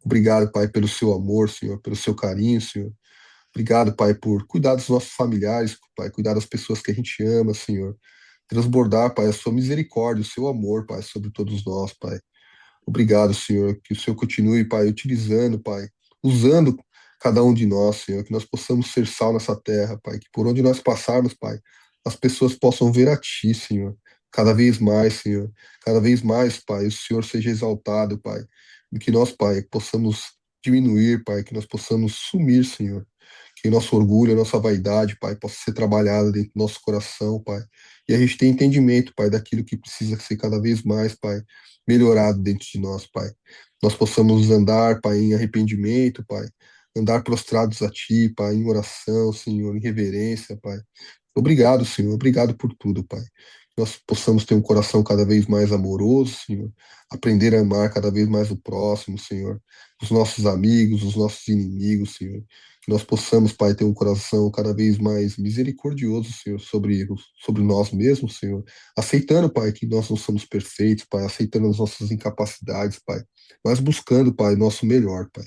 Obrigado, Pai, pelo seu amor, Senhor, pelo seu carinho, Senhor. Obrigado, Pai, por cuidar dos nossos familiares, Pai, cuidar das pessoas que a gente ama, Senhor. Transbordar, Pai, a sua misericórdia, o seu amor, Pai, sobre todos nós, Pai. Obrigado, Senhor, que o Senhor continue, Pai, utilizando, Pai, usando cada um de nós, Senhor, que nós possamos ser sal nessa terra, Pai, que por onde nós passarmos, Pai, as pessoas possam ver a Ti, Senhor, cada vez mais, Senhor, cada vez mais, Pai, o Senhor seja exaltado, Pai, e que nós, Pai, possamos diminuir, Pai, que nós possamos sumir, Senhor, que nosso orgulho, a nossa vaidade, Pai, possa ser trabalhada dentro do nosso coração, Pai, e a gente tem entendimento, Pai, daquilo que precisa ser cada vez mais, Pai, melhorado dentro de nós, Pai. Nós possamos andar, Pai, em arrependimento, Pai, andar prostrados a Ti, Pai, em oração, Senhor, em reverência, Pai. Obrigado, Senhor, obrigado por tudo, Pai. Que nós possamos ter um coração cada vez mais amoroso, Senhor, aprender a amar cada vez mais o próximo, Senhor, os nossos amigos, os nossos inimigos, Senhor. Que nós possamos, Pai, ter um coração cada vez mais misericordioso, Senhor, sobre nós mesmos, Senhor. Aceitando, Pai, que nós não somos perfeitos, Pai, aceitando as nossas incapacidades, Pai, mas buscando, Pai, nosso melhor, Pai.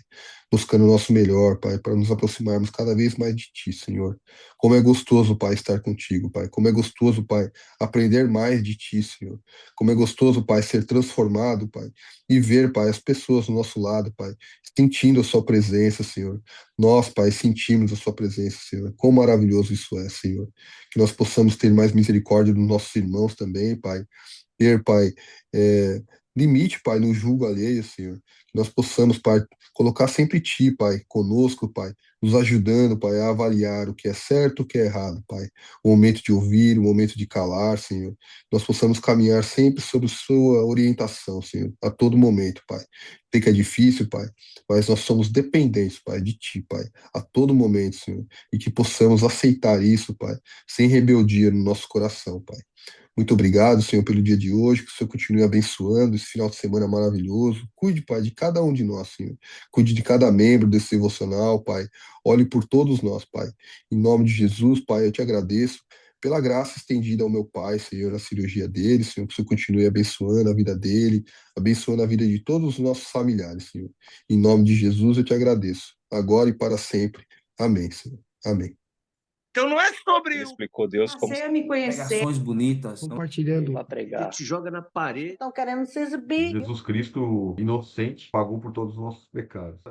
Buscando o nosso melhor, Pai, para nos aproximarmos cada vez mais de Ti, Senhor. Como é gostoso, Pai, estar contigo, Pai. Como é gostoso, Pai, aprender mais de Ti, Senhor. Como é gostoso, Pai, ser transformado, Pai, e ver, Pai, as pessoas do nosso lado, Pai, sentindo a Sua presença, Senhor. Nós, Pai, sentimos a Sua presença, Senhor. Quão maravilhoso isso é, Senhor. Que nós possamos ter mais misericórdia dos nossos irmãos também, Pai. Ter, Pai, limite, Pai, no julgo alheio, Senhor. Que nós possamos, Pai, colocar sempre Ti, Pai, conosco, Pai, nos ajudando, Pai, a avaliar o que é certo, o que é errado, Pai. O momento de ouvir, o momento de calar, Senhor. Nós possamos caminhar sempre sob Sua orientação, Senhor, a todo momento, Pai. Sei que é difícil, Pai, mas nós somos dependentes, Pai, de Ti, Pai, a todo momento, Senhor. E que possamos aceitar isso, Pai, sem rebeldia no nosso coração, Pai. Muito obrigado, Senhor, pelo dia de hoje, que o Senhor continue abençoando esse final de semana maravilhoso. Cuide, Pai, de cada um de nós, Senhor. Cuide de cada membro desse devocional, Pai. Olhe por todos nós, Pai. Em nome de Jesus, Pai, eu te agradeço pela graça estendida ao meu pai, Senhor, na cirurgia dele, Senhor, que o Senhor continue abençoando a vida dele, abençoando a vida de todos os nossos familiares, Senhor. Em nome de Jesus, eu te agradeço, agora e para sempre. Amém, Senhor. Amém. Então não é sobre Ele explicou Deus como Passei a me conhecer. Pregações bonitas. Compartilhando. para pregar. Te joga na parede. Estão querendo se exibir. Jesus Cristo, inocente, pagou por todos os nossos pecados.